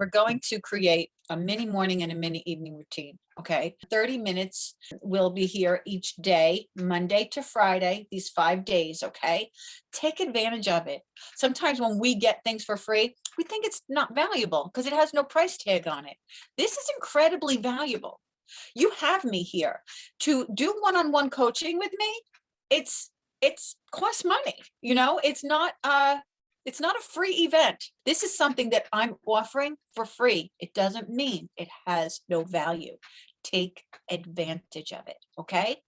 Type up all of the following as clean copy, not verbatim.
we're going to create a mini morning and a mini evening routine. Okay. 30 minutes will be here each day, Monday to Friday, these 5 days. Okay. Take advantage of it. Sometimes when we get things for free, we think it's not valuable because it has no price tag on it. This is incredibly valuable. You have me here to do one-on-one coaching with me. It's costs money. It's not a free event. This is something that I'm offering for free. It doesn't mean it has no value. Take advantage of it. Okay.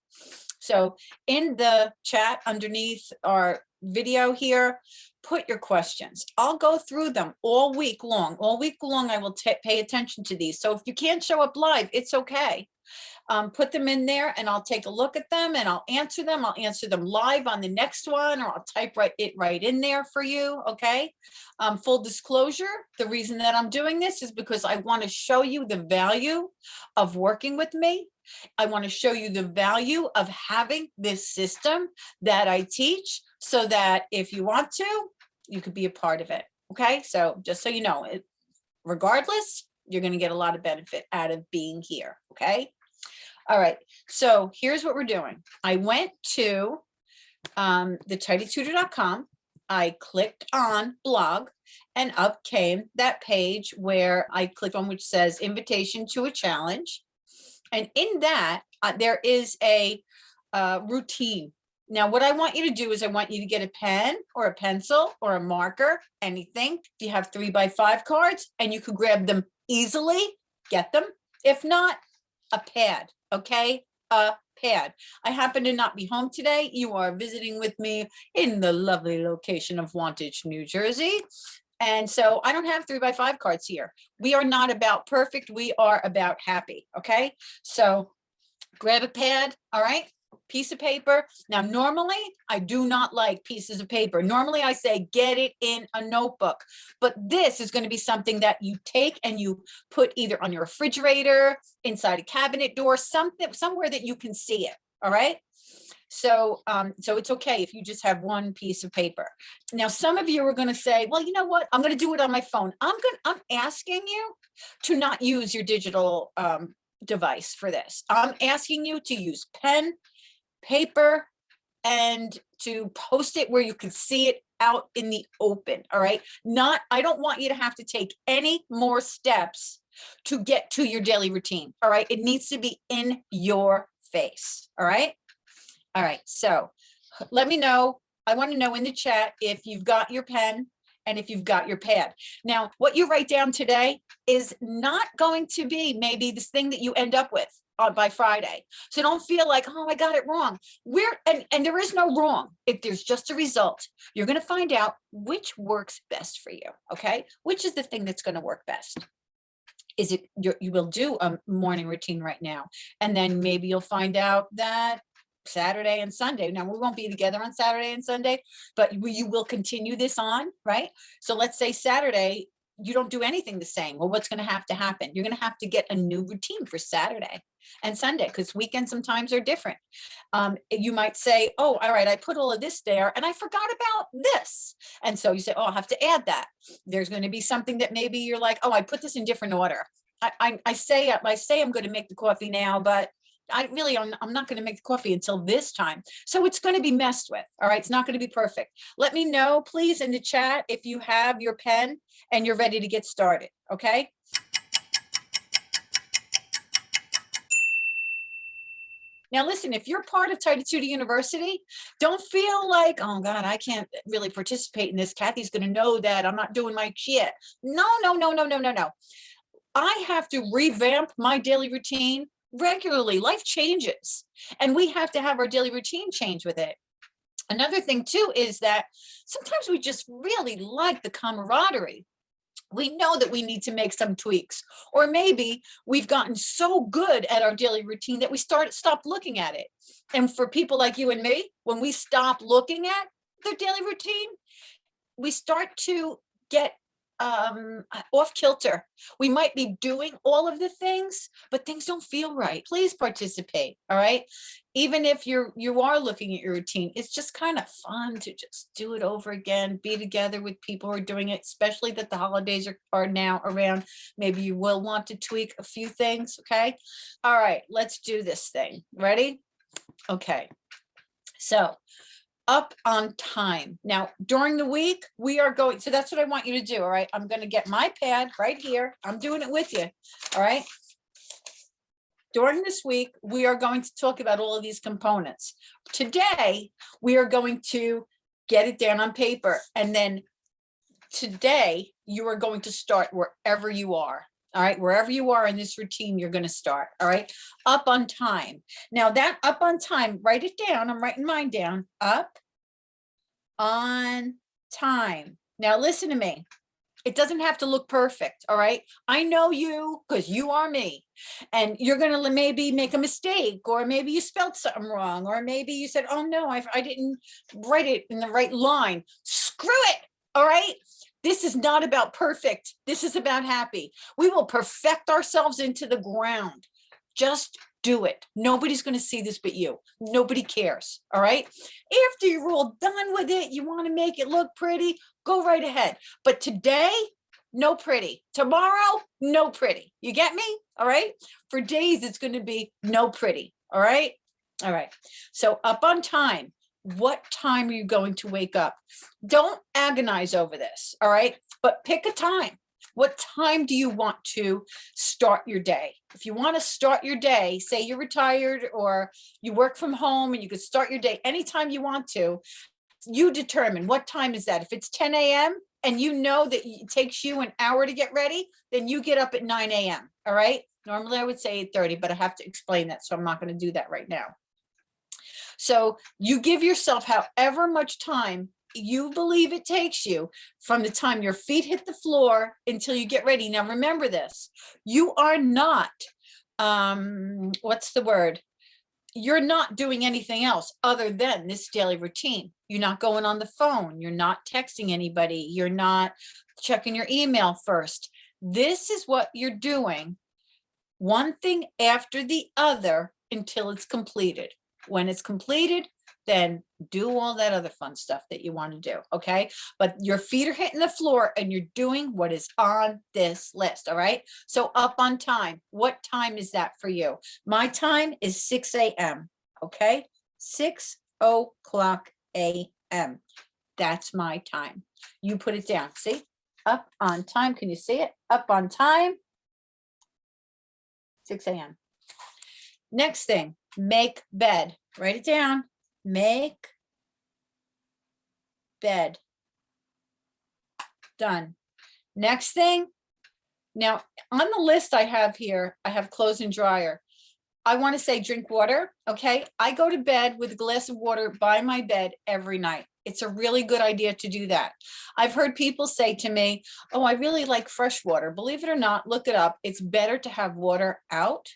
So in the chat underneath our video here, put your questions. I'll go through them all week long. All week long, I will pay attention to these. So if you can't show up live, it's okay. Put them in there and I'll take a look at them and I'll answer them. I'll answer them live on the next one, or I'll type it right in there for you. Okay. Full disclosure, the reason that I'm doing this is because I want to show you the value of working with me. I want to show you the value of having this system that I teach so that if you want to, you could be a part of it. Okay. So just so you know, regardless, you're going to get a lot of benefit out of being here. Okay. All right, so here's what we're doing. I went to the tidytutor.com. I clicked on blog and up came that page where I clicked on which says invitation to a challenge. And in that, there is a routine. Now, what I want you to do is I want you to get a pen or a pencil or a marker, anything. If you have 3x5 cards and you could grab them easily, get them. If not, a pad. Okay, a pad. I happen to not be home today. You are visiting with me in the lovely location of Wantage, New Jersey. And so I don't have 3x5 cards here. We are not about perfect. We are about happy. Okay, so grab a pad. All right. Piece of paper. Now, normally I do not like pieces of paper. Normally I say get it in a notebook, but this is going to be something that you take and you put either on your refrigerator, inside a cabinet door, somewhere that you can see it. All right. So it's okay if you just have one piece of paper. Now, some of you are going to say, well, you know what? I'm going to do it on my phone. I'm asking you to not use your digital device for this. I'm asking you to use pen, paper, and to post it where you can see it out in the open. All right. I don't want you to have to take any more steps to get to your daily routine. All right. It needs to be in your face. All right. All right. So let me know. I want to know in the chat if you've got your pen and if you've got your pad. Now, what you write down today is not going to be maybe this thing that you end up with by Friday. So don't feel like, oh, I got it wrong. And there is no wrong. If there's just a result, you're going to find out which works best for you. Okay. Which is the thing that's going to work best. Is it you will do a morning routine right now. And then maybe you'll find out that Saturday and Sunday. Now we won't be together on Saturday and Sunday, but you will continue this on, right? So let's say Saturday, you don't do anything the same. Well, what's going to happen? You're going to have to get a new routine for Saturday and Sunday because weekends sometimes are different. You might say, oh, all right, I put all of this there and I forgot about this. And so you say, oh, I'll have to add that. There's going to be something that maybe you're like, oh, I put this in different order. I say I'm going to make the coffee now, but I'm not going to make the coffee until this time. So it's going to be messed with. All right. It's not going to be perfect. Let me know, please, in the chat if you have your pen and you're ready to get started. Okay. Now, listen, if you're part of Tidy Tutor University, don't feel like, oh, God, I can't really participate in this. Kathy's going to know that I'm not doing my shit. No. I have to revamp my daily routine regularly. Life changes and we have to have our daily routine change with it. Another thing too is that sometimes we just really like the camaraderie. We know that we need to make some tweaks, or maybe we've gotten so good at our daily routine that we stop looking at it. And for people like you and me, when we stop looking at their daily routine, we start to get off kilter. We might be doing all of the things, but things don't feel right. Please participate. All right. Even if you are looking at your routine, it's just kind of fun to just do it over again, be together with people who are doing it, especially that the holidays are now around. Maybe you will want to tweak a few things. Okay. All right, let's do this thing. Ready? Okay. So up on time. Now, during the week, we are going, so that's what I want you to do, all right? I'm going to get my pad right here. I'm doing it with you, all right? During this week, we are going to talk about all of these components. Today, we are going to get it down on paper. And then today, you are going to start wherever you are. All right, wherever you are in this routine, you're going to start. All right, up on time. Now that up on time, write it down. I'm writing mine down. Up on time. Now listen to me. It doesn't have to look perfect. All right. I know you because you are me, and you're going to maybe make a mistake, or maybe you spelled something wrong, or maybe you said, oh no, I didn't write it in the right line. Screw it. All right. This is not about perfect. This is about happy. We will perfect ourselves into the ground. Just do it. Nobody's going to see this but you. Nobody cares. All right. After you're all done with it, you want to make it look pretty, go right ahead. But today, no pretty. Tomorrow, no pretty. You get me? All right. For days, it's going to be no pretty. All right. All right. So up on time. What time are you going to wake up? Don't agonize over this, all right? But pick a time. What time do you want to start your day? If you want to start your day, say you're retired or you work from home and you could start your day anytime you want to, you determine what time is that. If it's 10 a.m. and you know that it takes you an hour to get ready, then you get up at 9 a.m., all right? Normally I would say 8:30, but I have to explain that, so I'm not going to do that right now. So you give yourself however much time you believe it takes you from the time your feet hit the floor until you get ready. Now, remember this, you are not, what's the word? You're not doing anything else other than this daily routine. You're not going on the phone. You're not texting anybody. You're not checking your email first. This is what you're doing, one thing after the other until it's completed. When it's completed, then do all that other fun stuff that you want to do, okay? But your feet are hitting the floor and you're doing what is on this list, all right? So up on time. What time is that for you? My time is 6 a.m., okay? 6 o'clock a.m. That's my time. You put it down, see? Up on time. Can you see it? Up on time, 6 a.m. Next thing, make bed. Write it down. Make bed. Done. Next thing. Now, on the list I have here, I have clothes and dryer. I want to say drink water, okay? I go to bed with a glass of water by my bed every night. It's a really good idea to do that. I've heard people say to me, oh, I really like fresh water. Believe it or not, look it up. It's better to have water out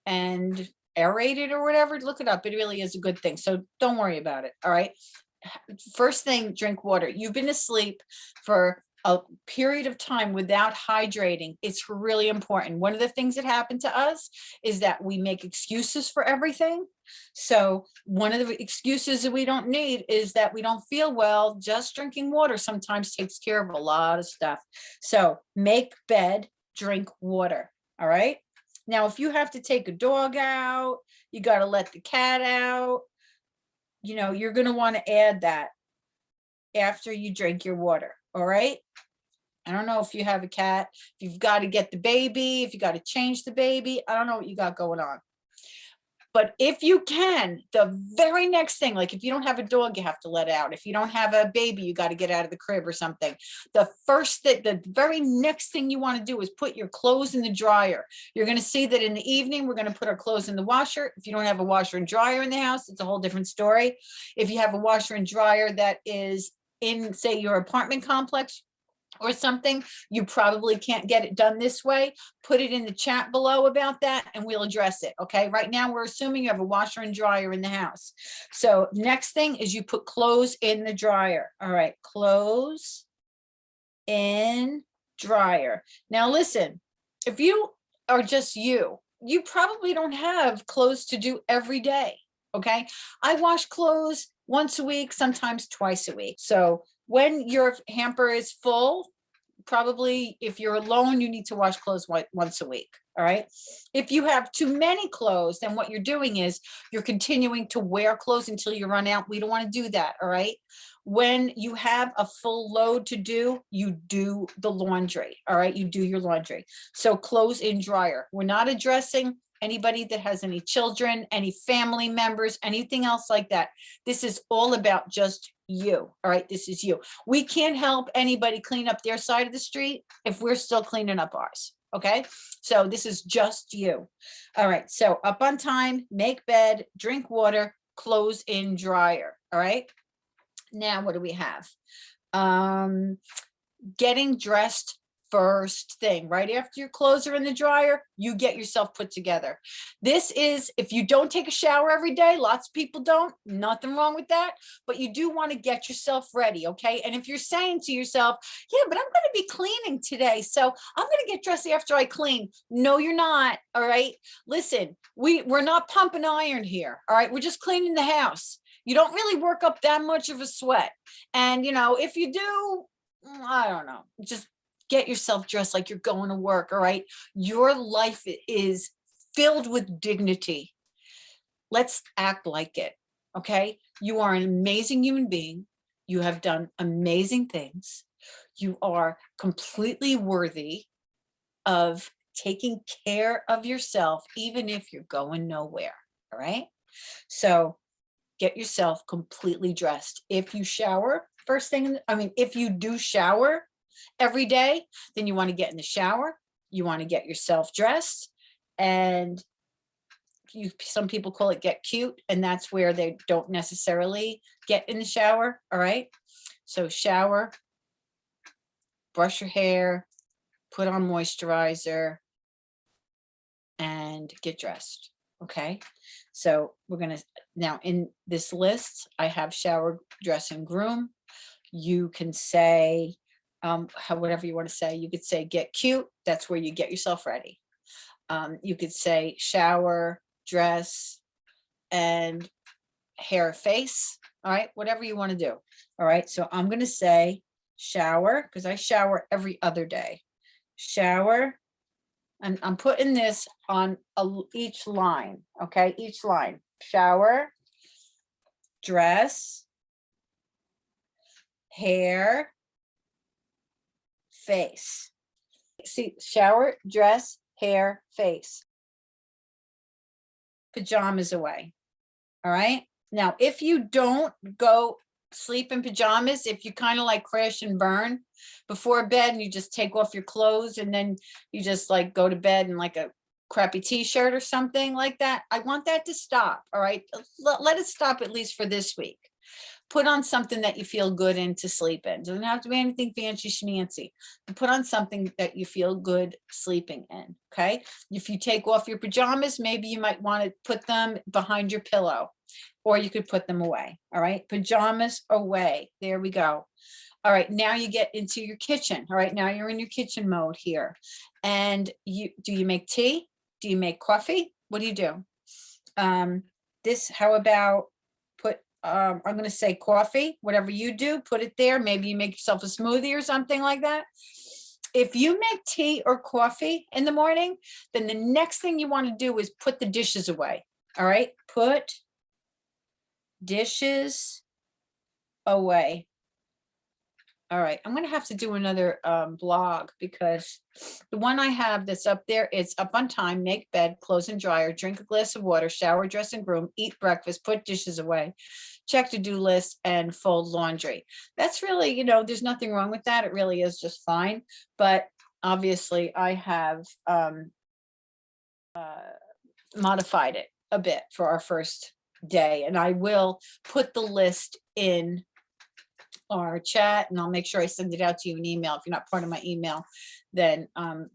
and aerated or whatever. Look it up. It really is a good thing. So don't worry about it. All right. First thing, drink water. You've been asleep for a period of time without hydrating. It's really important. One of the things that happen to us is that we make excuses for everything. So one of the excuses that we don't need is that we don't feel well. Just drinking water sometimes takes care of a lot of stuff. So make bed, drink water. All right. Now, if you have to take a dog out, you got to let the cat out, you know, you're going to want to add that after you drink your water. All right. I don't know if you have a cat, if you've got to get the baby, if you got to change the baby. I don't know what you got going on. But if you can, the very next thing, like if you don't have a dog, you have to let out. If you don't have a baby, you got to get out of the crib or something. The very next thing you want to do is put your clothes in the dryer. You're going to see that in the evening, we're going to put our clothes in the washer. If you don't have a washer and dryer in the house, it's a whole different story. If you have a washer and dryer that is in, say, your apartment complex or something, you probably can't get it done this way. Put it in the chat below about that and we'll address it. Okay. Right now we're assuming you have a washer and dryer in the house. So next thing is you put clothes in the dryer. All right. Clothes in dryer. Now listen, if you are just you probably don't have clothes to do every day. Okay. I wash clothes once a week, sometimes twice a week. So when your hamper is full, probably if you're alone, you need to wash clothes once a week. All right. If you have too many clothes, then what you're doing is you're continuing to wear clothes until you run out. We don't want to do that. All right. When you have a full load to do, you do the laundry. All right. You do your laundry. So clothes in dryer. We're not addressing anybody that has any children, any family members, anything else like that. This is all about just you. All right. This is you. We can't help anybody clean up their side of the street if we're still cleaning up ours. Okay. So this is just you. All right. So up on time, make bed, drink water, clothes in dryer. All right. Now, what do we have? Getting dressed first thing, right after your clothes are in the dryer, you get yourself put together. This is, if you don't take a shower every day, lots of people don't, nothing wrong with that, but you do want to get yourself ready. Okay. And if you're saying to yourself, yeah, but I'm going to be cleaning today, so I'm going to get dressed after I clean. No, you're not. All right. Listen, we're not pumping iron here. All right. We're just cleaning the house. You don't really work up that much of a sweat. And, if you do, I don't know, just get yourself dressed like you're going to work. All right. Your life is filled with dignity. Let's act like it. Okay. You are an amazing human being. You have done amazing things. You are completely worthy of taking care of yourself, even if you're going nowhere. All right. So get yourself completely dressed. If you shower first thing, if you do shower every day, then you want to get in the shower. You want to get yourself dressed, and some people call it get cute, and that's where they don't necessarily get in the shower. All right. So shower, brush your hair, put on moisturizer, and get dressed. Okay. So we're going to, now in this list, I have shower, dress, and groom. You can say, whatever you want to say. You could say get cute. That's where you get yourself ready. You could say shower, dress, and hair, face. All right. Whatever you want to do. All right. So I'm going to say shower, because I shower every other day. Shower. And I'm putting this on each line. Okay. Each line. Shower, dress, hair, face. See, shower, dress, hair, face. Pajamas away. All right. Now, if you don't go sleep in pajamas, if you kind of like crash and burn before bed and you just take off your clothes and then you just like go to bed in like a crappy t-shirt or something like that, I want that to stop. All right. Let it stop, at least for this week. Put on something that you feel good in to sleep in. Doesn't have to be anything fancy schmancy. Put on something that you feel good sleeping in. Okay. If you take off your pajamas, maybe you might want to put them behind your pillow, or you could put them away. All right. Pajamas away. There we go. All right. Now you get into your kitchen. All right. Now you're in your kitchen mode here. And do you make tea? Do you make coffee? What do you do? How about I'm going to say coffee, whatever you do, put it there. Maybe you make yourself a smoothie or something like that. If you make tea or coffee in the morning, then the next thing you want to do is put the dishes away. All right. Put dishes away. All right. I'm going to have to do another blog, because the one I have that's up there, it's up on time, make bed, clothes and dryer, drink a glass of water, shower, dress and groom, eat breakfast, put dishes away, check to-do list, and fold laundry. That's really, there's nothing wrong with that. It really is just fine. But obviously I have modified it a bit for our first day, and I will put the list in our chat, and I'll make sure I send it out to you in email. If you're not part of my email, then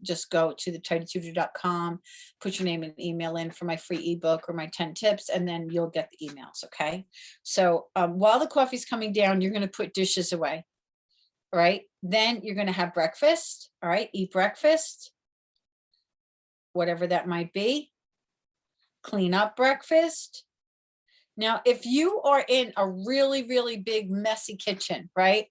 just go to thetidytutor.com, put your name and email in for my free ebook or my 10 tips, and then you'll get the emails. Okay. So while the coffee's coming down, you're going to put dishes away. All right. Then you're going to have breakfast. All right. Eat breakfast, whatever that might be. Clean up breakfast. Now, if you are in a really, really big, messy kitchen, right?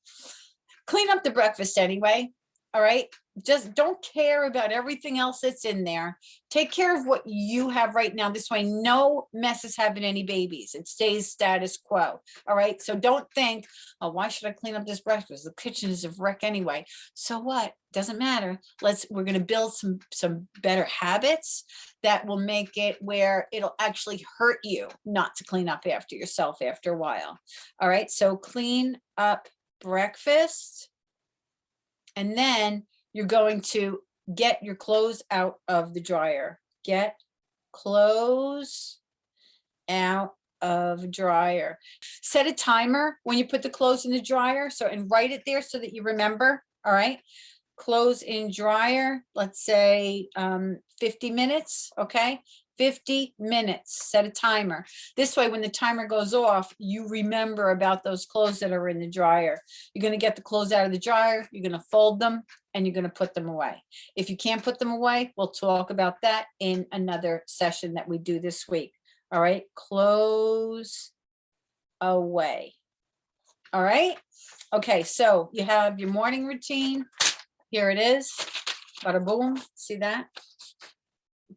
Clean up the breakfast anyway. All right. Just don't care about everything else that's in there. Take care of what you have right now. This way, no mess is having any babies. It stays status quo. All right. So don't think, oh, why should I clean up this breakfast? The kitchen is a wreck anyway. So what? Doesn't matter. We're going to build some better habits that will make it where it'll actually hurt you not to clean up after yourself after a while. All right. So clean up breakfast. And then you're going to get your clothes out of the dryer. Get clothes out of dryer. Set a timer when you put the clothes in the dryer. And write it there so that you remember. All right. Clothes in dryer, let's say 50 minutes. Okay. 50 minutes, set a timer. This way, when the timer goes off, you remember about those clothes that are in the dryer. You're going to get the clothes out of the dryer, you're going to fold them, and you're going to put them away. If you can't put them away, we'll talk about that in another session that we do this week. All right, clothes away. All right. Okay, so you have your morning routine. Here it is. Bada boom. See that?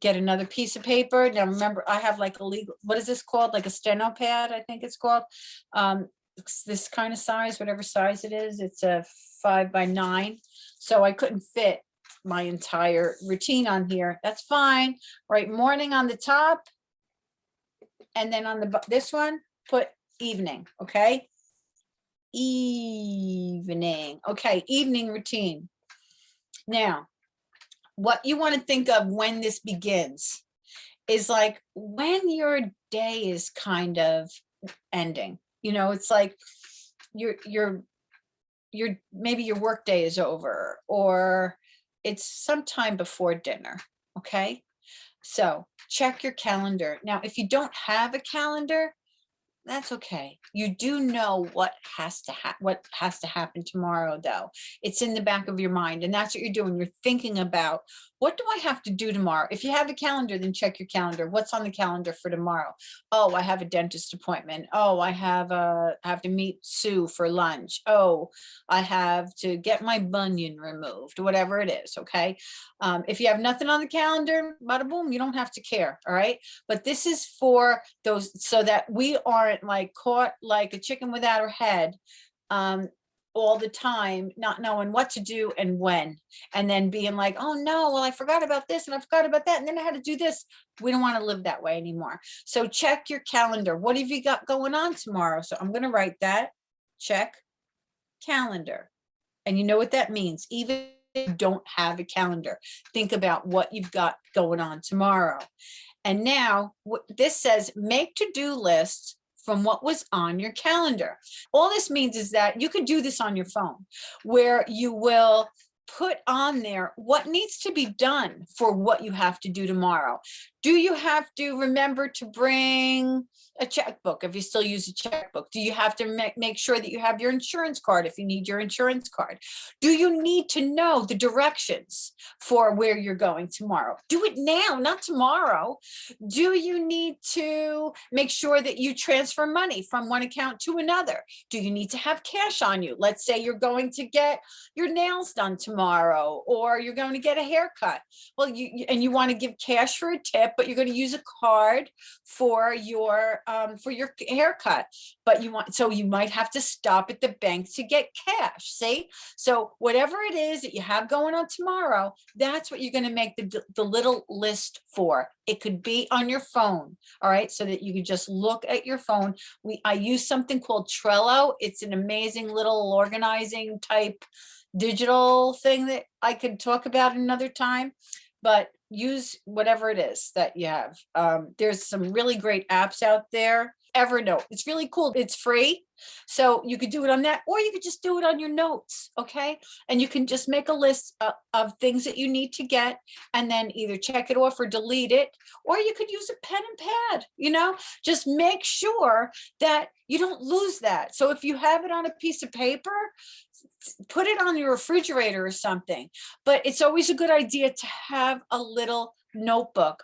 Get another piece of paper. Now remember, I have like a legal, what is this called? Like a steno pad, I think it's called. It's this kind of size, whatever size it is. It's a 5x9. So I couldn't fit my entire routine on here. That's fine. Right, morning on the top. And then on this one, put evening, okay? Evening. Okay, evening routine. Now, what you want to think of when this begins is like when your day is kind of ending. It's like your maybe your work day is over, or it's sometime before dinner. Okay, so check your calendar. Now, if you don't have a calendar, that's okay. You do know what has to happen tomorrow, though. It's in the back of your mind, and that's what you're doing. You're thinking about, what do I have to do tomorrow? If you have a calendar, then check your calendar. What's on the calendar for tomorrow? Oh, I have a dentist appointment. Oh, I have to meet Sue for lunch. Oh, I have to get my bunion removed, whatever it is. Okay. If you have nothing on the calendar, bada boom, you don't have to care. All right. But this is for those, so that we aren't like caught like a chicken without her head all the time, not knowing what to do and when, and then being like, oh no, well, I forgot about this and I forgot about that, and then I had to do this. We don't want to live that way anymore. So check your calendar. What have you got going on tomorrow? So I'm going to write that. Check calendar. And you know what that means. Even if you don't have a calendar, think about what you've got going on tomorrow. And now this says, make to-do lists from what was on your calendar. All this means is that you can do this on your phone, where you will put on there what needs to be done for what you have to do tomorrow. Do you have to remember to bring a checkbook if you still use a checkbook? Do you have to make sure that you have your insurance card if you need your insurance card? Do you need to know the directions for where you're going tomorrow? Do it now, not tomorrow. Do you need to make sure that you transfer money from one account to another? Do you need to have cash on you? Let's say you're going to get your nails done tomorrow, or you're going to get a haircut. Well, you want to give cash for a tip, but you're going to use a card for your haircut. But you might have to stop at the bank to get cash. See? So whatever it is that you have going on tomorrow, that's what you're going to make the little list for. It could be on your phone. All right. So that you can just look at your phone. I use something called Trello. It's an amazing little organizing type digital thing that I could talk about another time, but use whatever it is that you have. There's some really great apps out there. Evernote, it's really cool. It's free. So you could do it on that, or you could just do it on your notes. Okay. And you can just make a list of things that you need to get, and then either check it off or delete it, or you could use a pen and pad, just make sure that you don't lose that. So if you have it on a piece of paper, put it on your refrigerator or something. But it's always a good idea to have a little notebook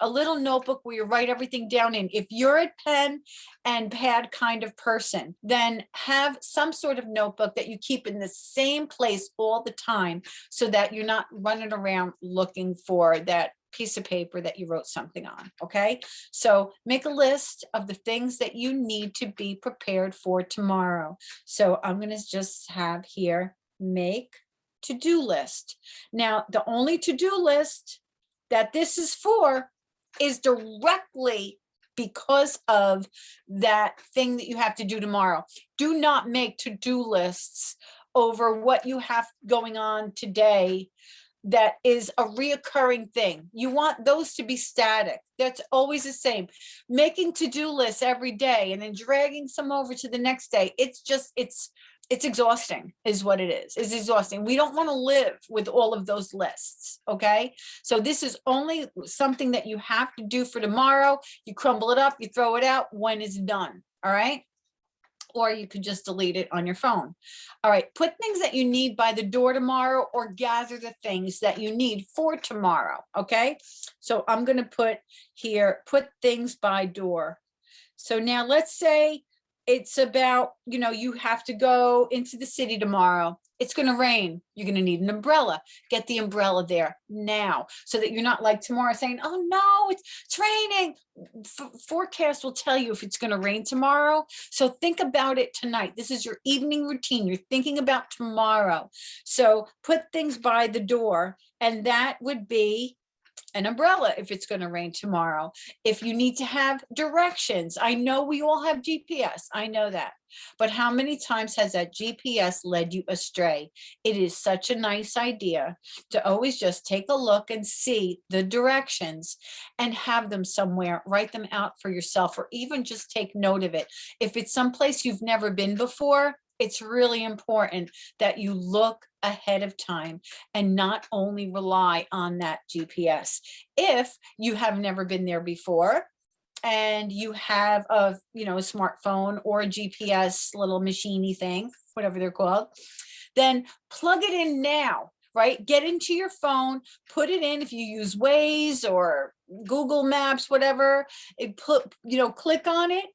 where you write everything down in. If you're a pen and pad kind of person, then have some sort of notebook that you keep in the same place all the time, so that you're not running around looking for that piece of paper that you wrote something on. Okay, so make a list of the things that you need to be prepared for tomorrow. So I'm going to just have here, make to-do list. Now, the only to-do list that this is for is directly because of that thing that you have to do tomorrow. Do not make to-do lists over what you have going on today that is a reoccurring thing. You want those to be static. That's always the same. Making to-do lists every day and then dragging some over to the next day, it's exhausting is what it is. It's exhausting. We don't want to live with all of those lists. Okay. So this is only something that you have to do for tomorrow. You crumble it up, you throw it out when it's done. All right. Or you could just delete it on your phone. All right. Put things that you need by the door tomorrow, or gather the things that you need for tomorrow. Okay. So I'm going to put here, put things by door. So now let's say it's about, you have to go into the city tomorrow. It's going to rain. You're going to need an umbrella. Get the umbrella there now, so that you're not like tomorrow saying, oh no, it's raining. Forecast will tell you if it's going to rain tomorrow. So think about it tonight. This is your evening routine. You're thinking about tomorrow. So put things by the door, and that would be an umbrella if it's going to rain tomorrow. If you need to have directions, I know we all have GPS, I know that, but how many times has that GPS led you astray? It is such a nice idea to always just take a look and see the directions and have them somewhere. Write them out for yourself, or even just take note of it. If it's someplace you've never been before, it's really important that you look ahead of time and not only rely on that GPS. If you have never been there before and you have a smartphone or a GPS little machiney thing, whatever they're called, then plug it in now, right? Get into your phone, put it in. If you use Waze or Google Maps, whatever, click on it,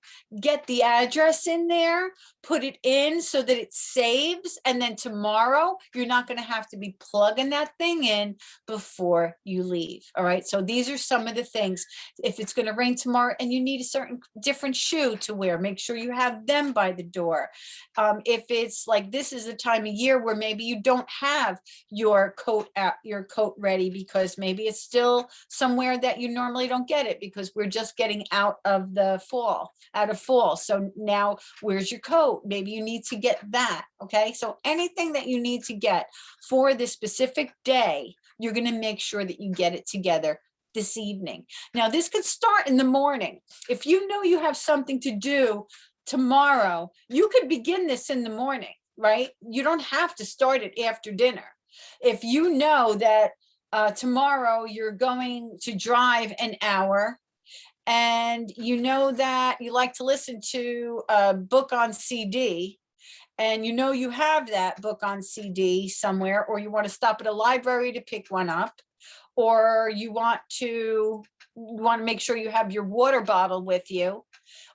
get the address in there, put it in so that it saves. And then tomorrow, you're not going to have to be plugging that thing in before you leave. All right. So these are some of the things. If it's going to rain tomorrow and you need a certain different shoe to wear, make sure you have them by the door. If it's like, this is the time of year where maybe you don't have your coat ready, because maybe it's still somewhere that you normally don't get it, because we're just getting out of fall. So now where's your coat? Maybe you need to get that. Okay. So anything that you need to get for this specific day, you're going to make sure that you get it together this evening. Now, this could start in the morning. If you know you have something to do tomorrow, you could begin this in the morning, right? You don't have to start it after dinner. If you know that tomorrow you're going to drive an hour, and you know that you like to listen to a book on CD, and you have that book on CD somewhere, or you want to stop at a library to pick one up, or you want to make sure you have your water bottle with you,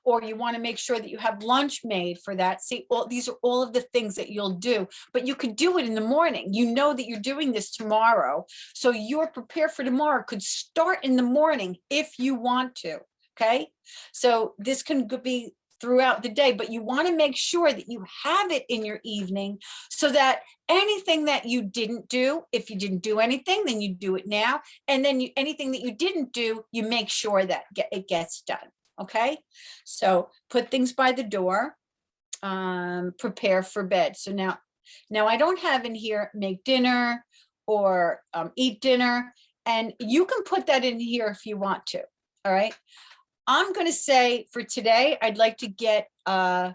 or you want to make sure that you have lunch made for that. See, these are all of the things that you'll do, but you could do it in the morning. You know that you're doing this tomorrow, so you're prepared for tomorrow. Could start in the morning if you want to. Okay, so this can be throughout the day, but you want to make sure that you have it in your evening, so that anything that you didn't do, if you didn't do anything, then you do it now. And then anything that you didn't do, you make sure that it gets done. Okay, so put things by the door, prepare for bed. So now I don't have in here make dinner or eat dinner, and you can put that in here if you want to. All right, I'm going to say for today, I'd like to get a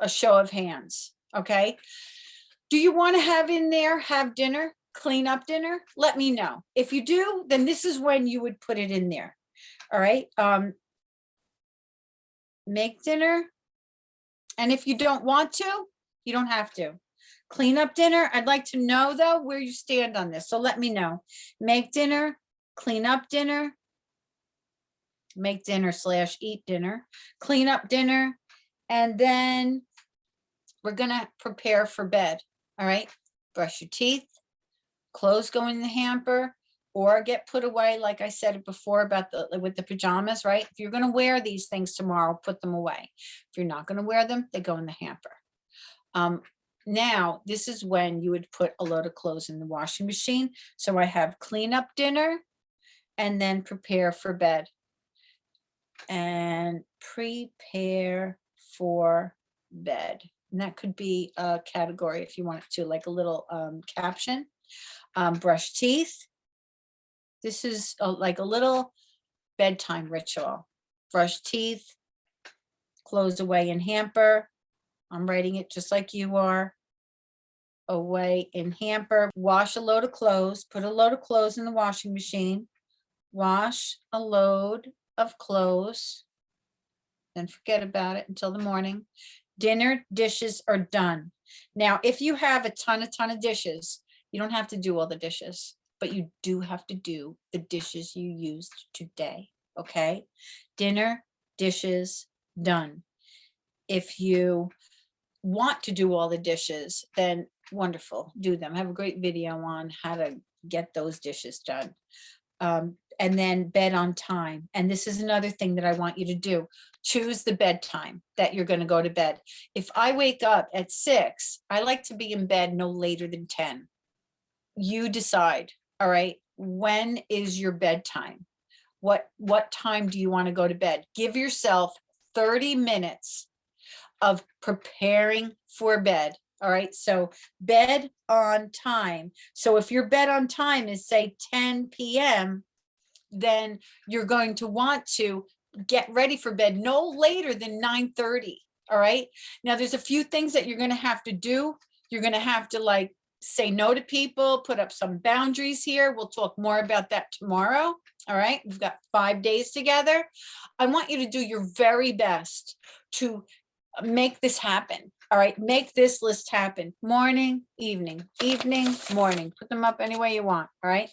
show of hands. Okay, do you want to have in there, have dinner, clean up dinner? Let me know. If you do, then this is when you would put it in there. All right. Make dinner. And if you don't want to, you don't have to. Clean up dinner. I'd like to know though where you stand on this. So let me know. Make dinner, clean up dinner, make dinner / eat dinner, clean up dinner, and then we're gonna prepare for bed. All right. Brush your teeth, clothes go in the hamper or get put away. Like I said before about with the pajamas, right? If you're gonna wear these things tomorrow, put them away. If you're not gonna wear them, they go in the hamper. Now, this is when you would put a load of clothes in the washing machine. So I have clean up dinner and then prepare for bed. And prepare for bed. And that could be a category if you want to, like a little caption. Brush teeth. This is like a little bedtime ritual. Brush teeth, clothes away in hamper. I'm writing it just like you are. Away in hamper. Wash a load of clothes. Put a load of clothes in the washing machine. Wash a load of clothes. Then forget about it until the morning. Dinner dishes are done. Now, if you have a ton of dishes, you don't have to do all the dishes, but you do have to do the dishes you used today. Okay. Dinner dishes done. If you want to do all the dishes, then wonderful, do them. I have a great video on how to get those dishes done. And then bed on time. And this is another thing that I want you to do. Choose the bedtime that you're going to go to bed. If I wake up at 6, I like to be in bed no later than 10. You decide. All right. When is your bedtime? What time do you want to go to bed? Give yourself 30 minutes of preparing for bed. All right. So bed on time. So if your bed on time is say 10 p.m., then you're going to want to get ready for bed no later than 9:30. All right. Now there's a few things that you're going to have to do. You're going to have to like say no to people, put up some boundaries here. We'll talk more about that tomorrow. All right. We've got 5 days together. I want you to do your very best to make this happen. All right. Make this list happen. Morning, evening, evening, morning. Put them up any way you want. All right.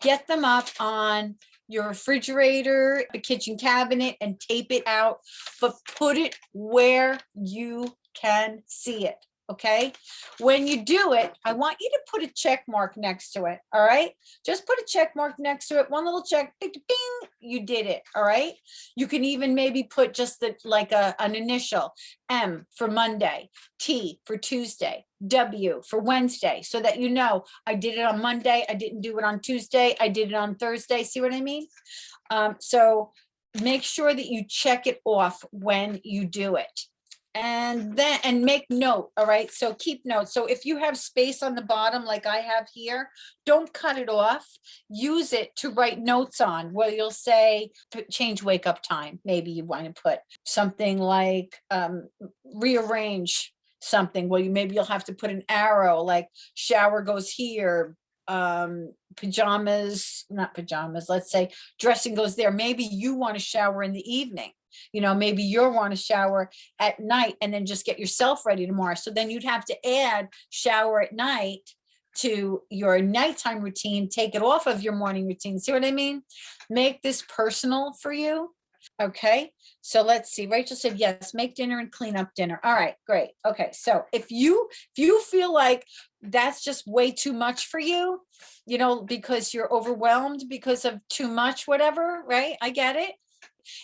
Get them up on your refrigerator, the kitchen cabinet, and tape it out, but put it where you can see it. Okay. When you do it, I want you to put a check mark next to it. All right. Just put a check mark next to it. One little check, ding, ding, you did it. All right. You can even maybe put just like an initial M for Monday, T for Tuesday, W for Wednesday, so that you know I did it on Monday. I didn't do it on Tuesday. I did it on Thursday. See what I mean? So make sure that you check it off when you do it. And make note. All right. So keep notes. So if you have space on the bottom, like I have here, don't cut it off. Use it to write notes on where you'll say change wake up time. Maybe you want to put something like rearrange something. Well, maybe you'll have to put an arrow like shower goes here, pajamas, not pajamas, let's say dressing goes there. Maybe you want to shower in the evening. You know, maybe you'll want to shower at night and then just get yourself ready tomorrow. So then you'd have to add shower at night to your nighttime routine, take it off of your morning routine. See what I mean? Make this personal for you. Okay. So let's see. Rachel said, yes, make dinner and clean up dinner. All right, great. Okay. So if you feel like that's just way too much for you, you know, because you're overwhelmed because of too much, whatever, right? I get it.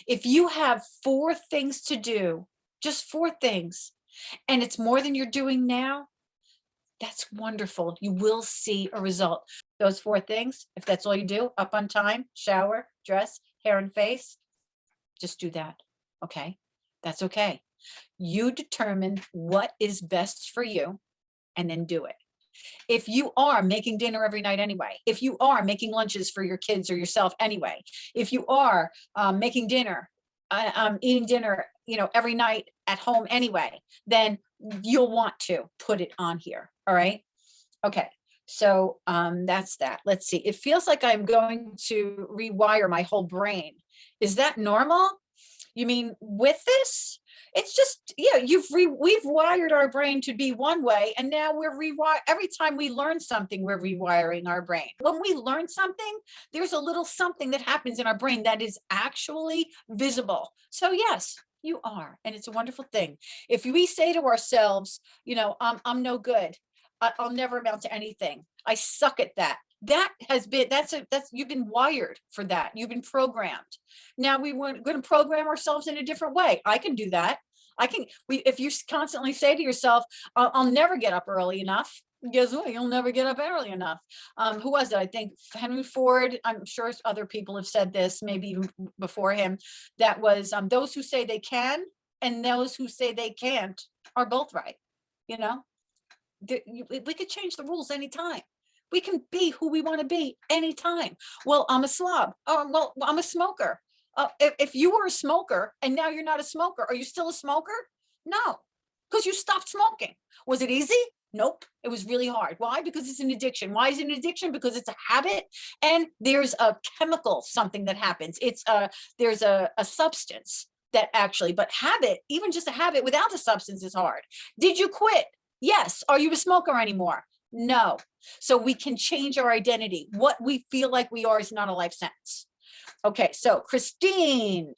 If you have 4 things to do, just 4 things, and it's more than you're doing now, that's wonderful. You will see a result. Those 4 things, if that's all you do, up on time, shower, dress, hair and face, just do that. Okay. That's okay. You determine what is best for you and then do it. If you are making dinner every night anyway, if you are making lunches for your kids or yourself anyway, if you are making dinner, eating dinner, you know, every night at home anyway, then you'll want to put it on here. All right. Okay. So that's that. Let's see. It feels like I'm going to rewire my whole brain. Is that normal? You mean with this? It's just, yeah, we've wired our brain to be one way, and now we're every time we learn something, we're rewiring our brain. When we learn something, there's a little something that happens in our brain that is actually visible. So yes, you are, and it's a wonderful thing. If we say to ourselves, I'm no good, I'll never amount to anything, I suck at that. That's you've been wired for that. You've been programmed. Now we want going to program ourselves in a different way. I can do that. If you constantly say to yourself, I'll never get up early enough. Guess what? You'll never get up early enough. Who was it? I think Henry Ford. I'm sure other people have said this, maybe even before him. That was those who say they can and those who say they can't are both right. We could change the rules anytime. We can be who we want to be anytime. Well, I'm a slob. Oh, well, I'm a smoker. If you were a smoker and now you're not a smoker, are you still a smoker? No, because you stopped smoking. Was it easy? Nope. It was really hard. Why? Because it's an addiction. Why is it an addiction? Because it's a habit, and there's a chemical, something that happens. There's a substance that actually, but habit, even just a habit without a substance is hard. Did you quit? Yes. Are you a smoker anymore? No. So we can change our identity. What we feel like we are is not a life sentence. Okay, so Christine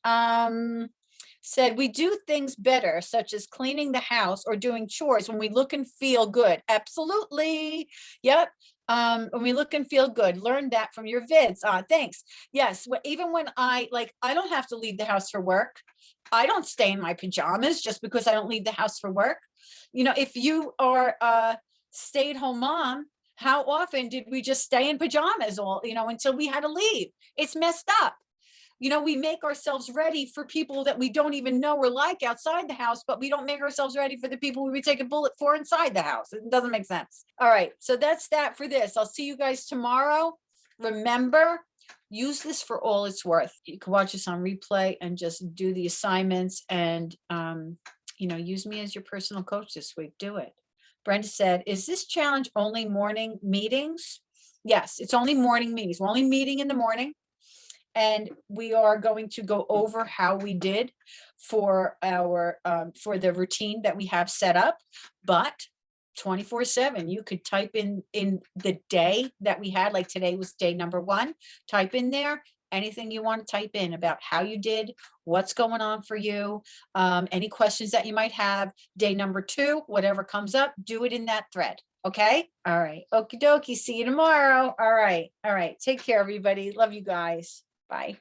said, we do things better, such as cleaning the house or doing chores when we look and feel good. Absolutely. Yep. When we look and feel good. Learn that from your vids. Thanks. Yes. Even when I don't have to leave the house for work. I don't stay in my pajamas just because I don't leave the house for work. If you are a stay-at-home mom, how often did we just stay in pajamas until we had to leave? It's messed up. We make ourselves ready for people that we don't even know or like outside the house, but we don't make ourselves ready for the people we would take a bullet for inside the house. It doesn't make sense. All right. So that's that for this. I'll see you guys tomorrow. Remember, use this for all it's worth. You can watch this on replay and just do the assignments and, use me as your personal coach this week. Do it. Brenda said, is this challenge only morning meetings? Yes, it's only morning meetings. We're only meeting in the morning. And we are going to go over how we did for our for the routine that we have set up. But 24/7, you could type in the day that we had, like today was day number 1. Type in there anything you want to type in about how you did, what's going on for you, any questions that you might have. Day number 2, whatever comes up, do it in that thread. Okay. All right. Okie dokie. See you tomorrow. All right. Take care, everybody. Love you guys. Bye.